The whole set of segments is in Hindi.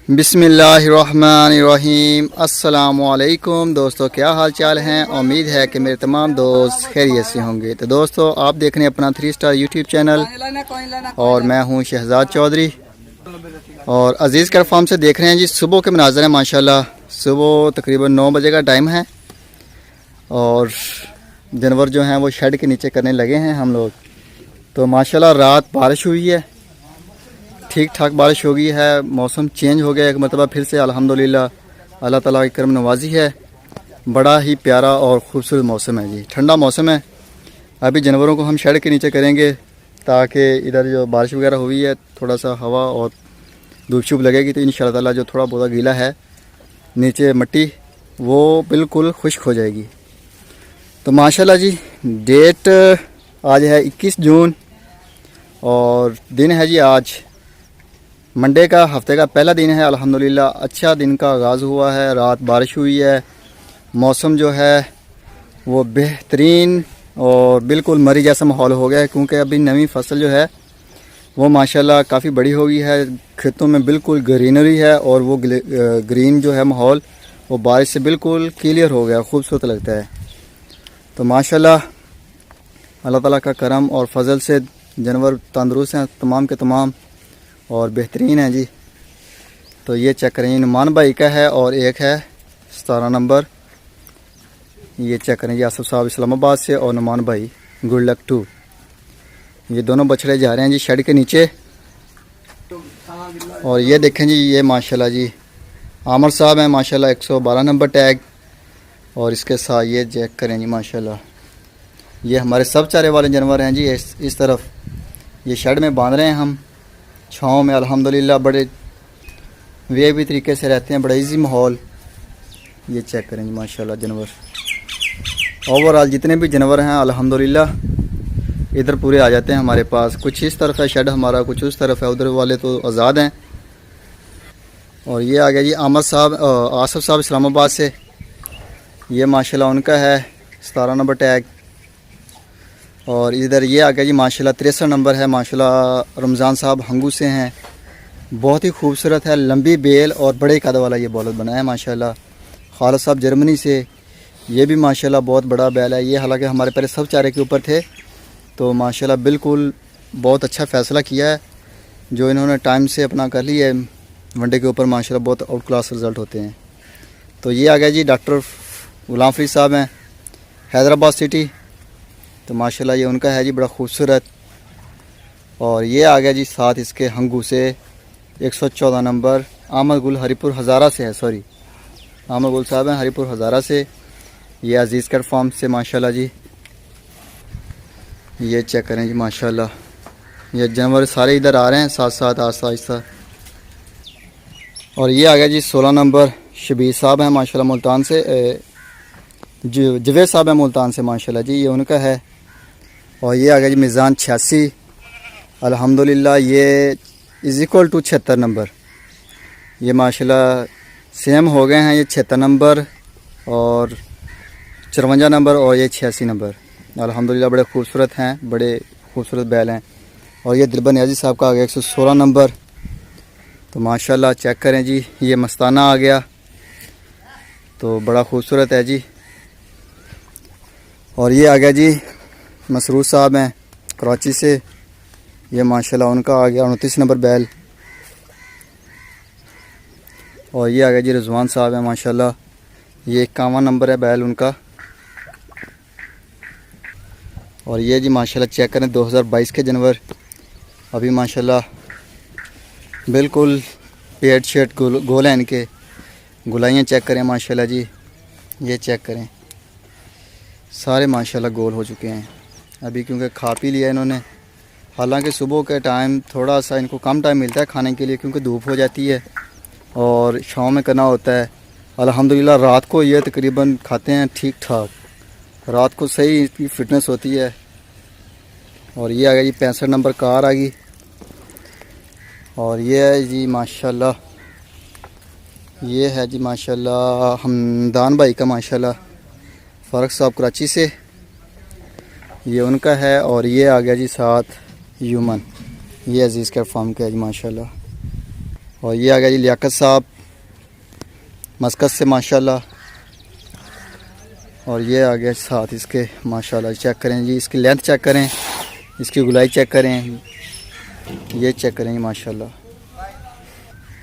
बिस्मिल्लाहिर्रहमानिर्रहीम। अस्सलामुअलैकुम दोस्तों, क्या हाल चाल हैं। उम्मीद है कि मेरे तमाम दोस्त खैरियत से होंगे। तो दोस्तों, आप देख रहे हैं अपना 3 स्टार यूट्यूब चैनल और मैं हूं शहजाद चौधरी और अज़ीज़ कर फार्म से देख रहे हैं जी। सुबह के मनाज़र हैं माशाल्लाह। सुबह तकरीबन 9 बजे का टाइम है और जानवर जो हैं वो शेड के नीचे करने लगे हैं हम लोग। तो माशाल्लाह रात बारिश हुई है, ठीक ठाक बारिश हो गई है, मौसम चेंज हो गया एक मरतबा फिर से। अल्हम्दुलिल्लाह अल्लाह ताला की करम नवाजी है। बड़ा ही प्यारा और ख़ूबसूरत मौसम है जी, ठंडा मौसम है। अभी जानवरों को हम शेड के नीचे करेंगे ताकि इधर जो बारिश वगैरह हुई है थोड़ा सा हवा और धूप छूप लगेगी तो इंशाअल्लाह ताला जो थोड़ा बहुत गीला है नीचे मट्टी वो बिल्कुल खुश्क हो जाएगी। तो माशाल्लाह जी, डेट आज है 21 जून और दिन है जी आज मंडे का, हफ्ते का पहला दिन है। अल्हम्दुलिल्लाह अच्छा दिन का आगाज़ हुआ है। रात बारिश हुई है, मौसम जो है वो बेहतरीन और बिल्कुल मरी जैसा माहौल हो गया है क्योंकि अभी नवी फसल जो है वो माशाल्लाह काफ़ी बड़ी हो गई है। खेतों में बिल्कुल ग्रीनरी है और वो ग्रीन जो है माहौल वो बारिश से बिल्कुल क्लियर हो गया, खूबसूरत लगता है। तो माशाल्लाह अल्लाह ताला का करम और फजल से जानवर तंदुरुस्त हैं तमाम के तमाम और बेहतरीन है जी। तो ये चेक करें, नुमान भाई का है और एक है 17 नंबर। ये चेक करें जी, आसफ साहब इस्लामाबाद से और नुमान भाई गुड लक 2। ये दोनों बछड़े जा रहे हैं जी शेड के नीचे। और ये देखें जी, ये माशाल्लाह जी आमर साहब हैं माशाल्लाह, 112 नंबर टैग। और इसके साथ ये चेक करें जी माशाल्लाह, ये हमारे सब चारे वाले जानवर हैं जी। इस तरफ ये शेड में बांध रहे हैं हम छाँव में। अल्हम्दुलिल्लाह बड़े वीआईपी तरीके से रहते हैं, बड़ा इजी माहौल। ये चेक करें जी माशाल्लाह जानवर। ओवरऑल जितने भी जानवर हैं अल्हम्दुलिल्लाह इधर पूरे आ जाते हैं हमारे पास। कुछ इस तरफ है शेड हमारा, कुछ उस तरफ है, उधर वाले तो आज़ाद हैं। और ये आ गया जी आमर साहब, आसफ साहब इस्लामाबाद से। ये माशाल्लाह उनका है 17 नंबर टैग। और इधर ये आ गया जी माशाल्लाह 63 नंबर है माशाल्लाह, रमज़ान साहब हंगू से हैं। बहुत ही खूबसूरत है, लंबी बेल और बड़े कद वाला ये बॉलर बना है माशाल्लाह। खालिद साहब जर्मनी से, ये भी माशाल्लाह बहुत बड़ा बैल है। ये हालांकि हमारे पहले सब चारे के ऊपर थे तो माशाल्लाह बिल्कुल बहुत अच्छा फ़ैसला किया है जो इन्होंने टाइम से अपना कर लिया है वनडे के ऊपर। माशाल्लाह बहुत आउट क्लास रिज़ल्ट होते हैं। तो ये आ गया जी डॉक्टर गुलाम फरीद साहब हैं हैदराबाद सिटी। तो माशाल्लाह ये उनका है जी बड़ा खूबसूरत। और ये आ गया जी साथ इसके हंगू से 114 नंबर आमद गुल हरीपुर हज़ारा से है, सॉरी आमद गुल साहब हैं हरीपुर हज़ारा से। ये अजीज़ कर फार्म से माशाल्लाह जी। ये चेक करें जी माशाल्लाह, ये जानवर सारे इधर आ रहे हैं साथ साथ आहिस्ता आहिस्ता। और ये आ गया जी 16 नंबर शबीर साहब हैं माशाल्लाह मुल्तान से, जवेद साहब हैं मुल्तान से माशाल्लाह जी, ये उनका है। और ये आ गया जी मीज़ान 86 अल्हम्दुलिल्लाह, ये इज़ इक्वल टू 76 नंबर। ये माशाल्लाह सेम हो गए हैं, ये 76 नंबर और 54 नंबर और ये 86 नंबर। अल्हम्दुलिल्लाह बड़े खूबसूरत हैं, बड़े खूबसूरत बैल हैं। और ये दिलबर नियाज़ी साहब का आ गया 116 नंबर। तो माशाल्लाह चेक करें जी, ये मस्ताना आ गया तो बड़ा खूबसूरत है जी। और ये आ गया जी मसरूर साहब हैं कराची से। ये माशाल्लाह उनका आ गया 29 नंबर बैल। और ये आ गया जी रिजवान साहब हैं माशाल्लाह, ये 51 नंबर है बैल उनका। और ये जी माशाल्लाह चेक करें 2022 के जानवर अभी माशाल्लाह बिल्कुल पेट शेट गोल हैं इनके। गुलाइयाँ चेक करें माशाल्लाह जी, ये चेक करें सारे माशाल्लाह गोल हो चुके हैं अभी क्योंकि खा पी लिया इन्होंने। हालांकि सुबह के टाइम थोड़ा सा इनको कम टाइम मिलता है खाने के लिए क्योंकि धूप हो जाती है और शाम में करना होता है। अल्हम्दुलिल्लाह रात को ये तकरीबन खाते हैं ठीक ठाक, रात को सही इसकी फ़िटनेस होती है। और ये आ गया जी 65 नंबर कार आ गई। और ये है जी माशाल्लाह, ये है जी माशाल्लाह हमदान भाई का माशाल्लाह, फ़ारूक साहब कराची से, ये उनका है। और ये आ गया जी साथ यूमन, ये अजीज़ का फार्म का है जी माशाल्लाह। और ये आ गया जी लियाकत साहब मस्कत से माशाल्लाह। और ये आ गया साथ इसके माशाल्लाह। चेक करें जी, इसकी लेंथ चेक करें, इसकी गुलाई चेक करें, ये चेक करें जी माशाल्लाह।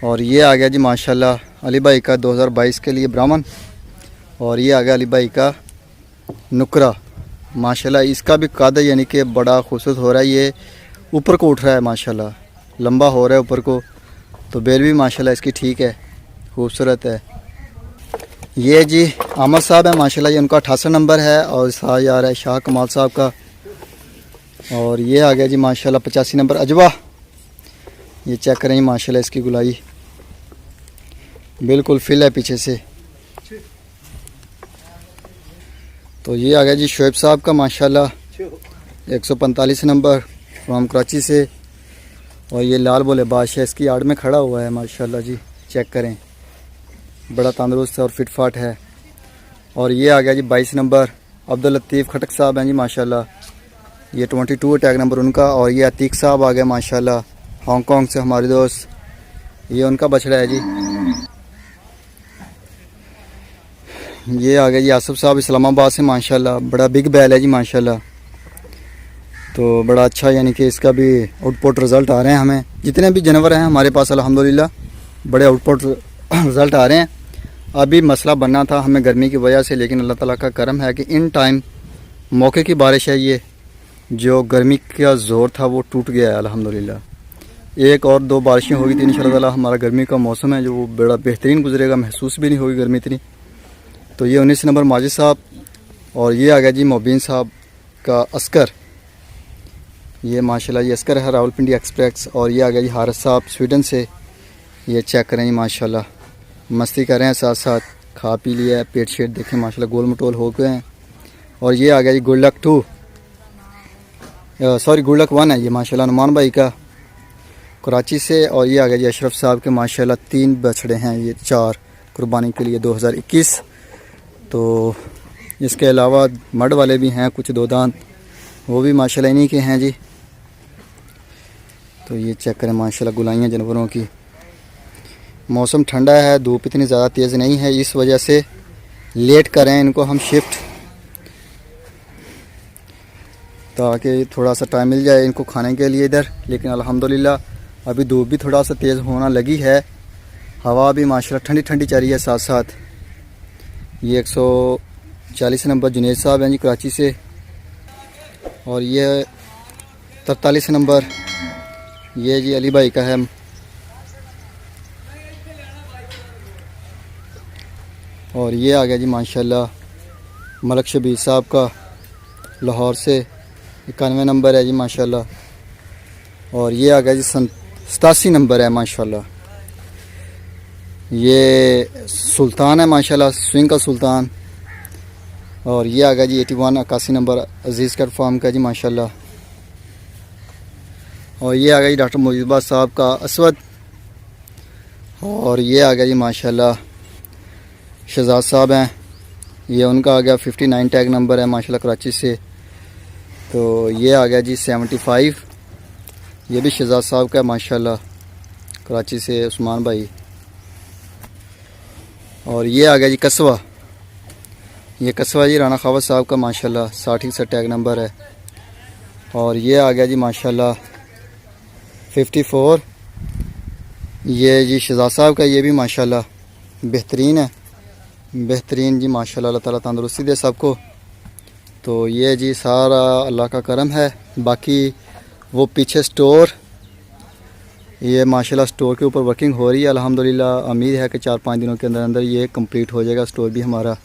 और ये आ गया जी माशाल्लाह अली भाई का 2022 के लिए ब्राह्मण। और ये आ गया अली भाई का नुकरा माशाल्लाह। इसका भी कद यानी कि बड़ा खूबसूरत हो रहा है, ये ऊपर को उठ रहा है माशाल्लाह, लंबा हो रहा है ऊपर को। तो बेल भी माशाल्लाह इसकी ठीक है, खूबसूरत है। ये जी अहमद साहब है माशाल्लाह, ये उनका 88 नंबर है। और साथ आ रहा है शाह कमाल साहब का। और ये आ गया जी माशाल्लाह 85 नंबर अजवा। ये चेक करें माशाल्लाह, इसकी गुलाई बिल्कुल फिल है पीछे से। तो ये आ गया जी शोएब साहब का माशाल्लाह 145 नंबर फ्रॉम कराची से। और ये लाल बोले बादशाह इसकी आड़ में खड़ा हुआ है माशाल्लाह जी, चेक करें, बड़ा तंदुरुस्त है और फिट फाट है। और ये आ गया जी 22 नंबर अब्दुल लतीफ़ खटक साहब हैं जी माशाल्लाह, ये 22 टैग नंबर उनका। और ये अतीक साहब आ गए माशाल्लाह हांगकांग से, हमारे दोस्त, ये उनका बछड़ा है जी। ये आ गया जी आसिफ साहब इस्लामाबाद से माशाल्लाह, बड़ा बिग बैल है जी माशाल्लाह। तो बड़ा अच्छा यानी कि इसका भी आउटपुट रिज़ल्ट आ रहे हैं हमें, जितने भी जानवर हैं हमारे पास अल्हम्दुलिल्लाह बड़े आउटपुट रिज़ल्ट आ रहे हैं। अभी मसला बनना था हमें गर्मी की वजह से, लेकिन अल्लाह ताला का करम है कि इन टाइम मौके की बारिश है। ये जो गर्मी का ज़ोर था वो टूट गया है अल्हम्दुलिल्लाह। एक और दो बारिशें होगी तो इंशाअल्लाह ताला हमारा गर्मी का मौसम है जो वो बड़ा बेहतरीन गुजरेगा, महसूस भी नहीं होगी गर्मी इतनी। तो ये 19 नंबर माजिद साहब। और ये आ गया जी मोबिन साहब का अस्कर, ये माशाल्लाह ये अस्कर है रावलपिंडी एक्सप्रेस। और ये आ गया जी हारिस साहब स्वीडन से, ये चेक करें जी माशाल्लाह, मस्ती कर रहे हैं, साथ साथ खा पी लिया है, पेट शेट देखें माशाल्लाह गोल मटोल हो गए हैं। और ये आ गया जी good luck 2 sorry good luck 1 है ये माशाल्लाह नुमान भाई का कराची से। और ये आ गया जी अशरफ साहब के माशाल्लाह 3 बछड़े हैं, ये 4 कुर्बानी के लिए 2021। तो इसके अलावा मड वाले भी हैं कुछ 2 दांत, वो भी माशाल्लाह इन्हीं के हैं जी। तो ये चेक करें माशाल्लाह गुलाइयाँ जानवरों की। मौसम ठंडा है, धूप इतनी ज़्यादा तेज़ नहीं है, इस वजह से लेट करें इनको हम शिफ्ट, ताकि थोड़ा सा टाइम मिल जाए इनको खाने के लिए इधर। लेकिन अल्हम्दुलिल्लाह अभी धूप भी थोड़ा सा तेज़ होना लगी है, हवा भी माशाल्लाह ठंडी ठंडी चल रही है साथ साथ। ये 140 नंबर जुनेद साहब हैं जी कराची से। और ये 43 नंबर ये जी अली भाई का है। और ये आ गया जी माशाल्लाह मलक शबीर साहब का लाहौर से, 91 नंबर है जी माशाल्लाह। और ये आ गया जी 87 नंबर है माशाल्लाह, ये सुल्तान है माशाल्लाह, स्विंग का सुल्तान। और ये आ गया जी 81 नंबर अजीज़ कट फार्म का जी माशाल्लाह। और ये आ गया जी डॉक्टर मुजीबा साहब का असवद। और ये आ गया जी माशाल्लाह शहजाद साहब हैं, ये उनका आ गया 59 टैग नंबर है माशाल्लाह कराची से। तो ये आ गया जी 75, ये भी शहजाद साहब का है माशाल्लाह कराची से उस्मान भाई। और ये आ गया जी कस्वा, ये कस्वा जी राना खावत साहब का माशाल्लाह 60 टैग नंबर है। और ये आ गया जी माशाल्लाह 54, ये जी शहजाद साहब का, ये भी माशाल्लाह बेहतरीन है, बेहतरीन जी माशाल्लाह, अल्लाह ताला तंदुरुस्ती दे सबको। तो ये जी सारा अल्लाह का करम है। बाकी वो पीछे स्टोर, ये माशाल्लाह स्टोर के ऊपर वर्किंग हो रही है अल्हम्दुलिल्लाह। उम्मीद है कि 4-5 दिनों के अंदर अंदर ये कंप्लीट हो जाएगा स्टोर भी हमारा।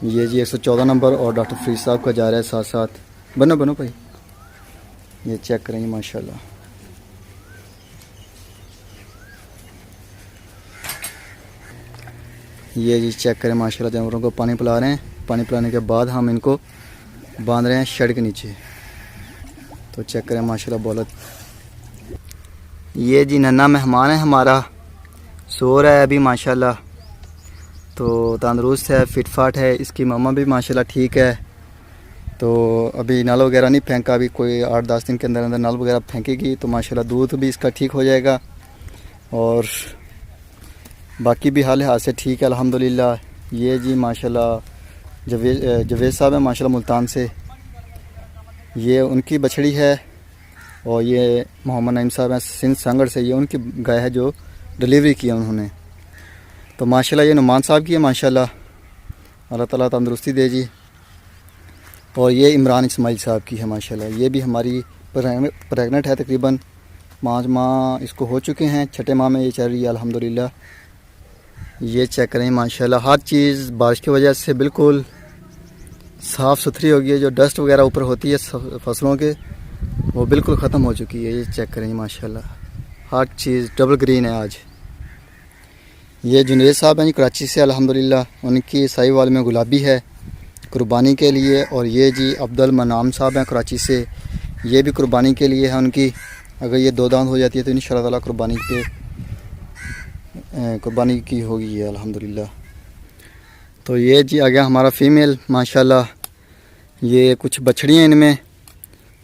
ये जी 114 नंबर और डॉक्टर फरीद साहब का जा रहा है साथ साथ। बनो बनो भाई, ये चेक करेंगे माशाल्लाह। ये जी चेक करें माशाल्लाह, जानवरों को पानी पिला रहे हैं। पानी पिलाने के बाद हम इनको बांध रहे हैं शेड के नीचे। तो चेक करें माशाल्लाह बौलत। ये जी नन्ना मेहमान है हमारा, सो रहा है अभी माशाल्लाह। तो तंदुरुस्त है, फिट फाट है। इसकी मम्मा भी माशाल्लाह ठीक है। तो अभी नल वगैरह नहीं फेंका, अभी कोई 8-10 दिन के अंदर अंदर नल वगैरह फेंकेगी तो माशाल्लाह दूध भी इसका ठीक हो जाएगा। और बाकी भी हाल लिहाज से ठीक है अल्हम्दुलिल्लाह। ये जी माशाल्लाह जवेद साहब हैं माशाल्लाह मुल्तान से, ये उनकी बछड़ी है। और ये मोहम्मद नईम साहब हैं सिंध संगड़ से, ये उनकी गाय है जो डिलीवरी की है उन्होंने। तो माशाल्लाह ये नुमान साहब की है माशाल्लाह, अल्लाह ताला तंदुरुस्ती दे जी। और ये इमरान इस्माइल साहब की है माशाल्लाह, ये भी हमारी प्रेगनेंट है, तकरीबन 5 माह इसको हो चुके हैं, 6ठे माह में ये चल रही है अल्हम्दुलिल्लाह। ये चेक करें माशाल्लाह, हर चीज़ बारिश की वजह से बिल्कुल साफ़ सुथरी हो गई है। जो डस्ट वगैरह ऊपर होती है फसलों के वो बिल्कुल ख़त्म हो चुकी है। ये चेक करें माशाल्लाह, हर चीज़ डबल ग्रीन है आज। ये जुनेद साहब हैं जी कराची से अल्हम्दुलिल्लाह, उनकी साहिवाल में गुलाबी है कुर्बानी के लिए। और ये जी अब्दुल मनाम साहब हैं कराची से, ये भी कुर्बानी के लिए है उनकी। अगर ये 2 दांत हो जाती है तो इंशाअल्लाह ताला कुर्बानी की होगी है अल्हम्दुलिल्लाह। तो ये जी आ गया हमारा फ़ीमेल माशाल्लाह। ये कुछ बछड़ियाँ इनमें,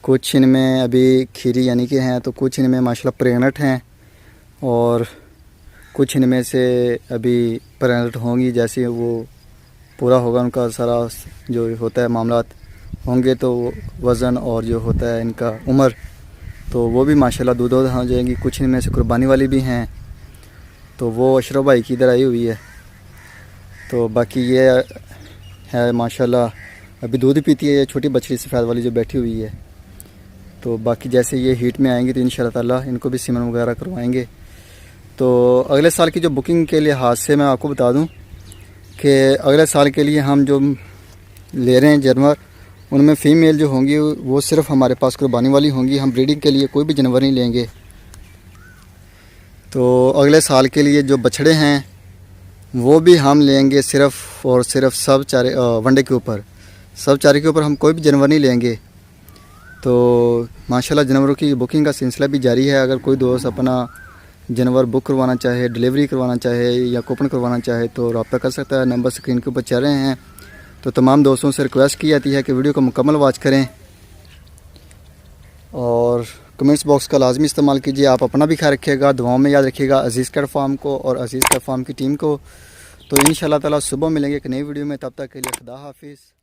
कुछ इनमें अभी खीरी यानी कि हैं, तो कुछ इनमें माशाल्लाह प्रेग्नेंट हैं और कुछ इनमें से अभी प्रेग्नेंट होंगी। जैसे वो पूरा होगा उनका सारा जो होता है मामलात होंगे तो वज़न और जो होता है इनका उम्र, तो वो भी माशाल्लाह दूध हो जाएंगी। कुछ इनमें से कुर्बानी वाली भी हैं, तो वो अशरफ भाई की इधर आई हुई है। तो बाकी ये है माशाल्लाह अभी दूध पीती है, ये छोटी बछड़ी सफ़ेद वाली जो बैठी हुई है। तो बाकी जैसे ये हीट में आएंगी तो इंशाअल्लाह ताला इनको भी सीमन वगैरह करवाएंगे। तो अगले साल की जो बुकिंग के लिहाज से मैं आपको बता दूं कि अगले साल के लिए हम जो ले रहे हैं जानवर, उनमें फ़ीमेल जो होंगी वो सिर्फ़ हमारे पास कुर्बानी वाली होंगी। हम ब्रीडिंग के लिए कोई भी जानवर नहीं लेंगे। तो अगले साल के लिए जो बछड़े हैं वो भी हम लेंगे सिर्फ़ और सिर्फ सब चारे वनडे के ऊपर, सब चारे के ऊपर हम कोई भी जानवर नहीं लेंगे। तो माशाल्लाह जानवरों की बुकिंग का सिलसिला भी जारी है। अगर कोई दोस्त अपना जानवर बुक करवाना चाहे, डिलीवरी करवाना चाहे या कूपन करवाना चाहे तो रब्ता कर सकता है। नंबर स्क्रीन के ऊपर चल रहे हैं। तो तमाम दोस्तों से रिक्वेस्ट की जाती है कि वीडियो को मुकम्मल वॉच करें और कमेंट्स बॉक्स का लाजमी इस्तेमाल कीजिए। आप अपना भी ख्याल रखिएगा, दुआओं में याद रखिएगा अजीज़ कैट फार्म को और अजीज़ कैट फार्म की टीम को। तो इंशाअल्लाह ताला सुबह मिलेंगे एक नई वीडियो में, तब तक के लिए खुदा हाफिज़।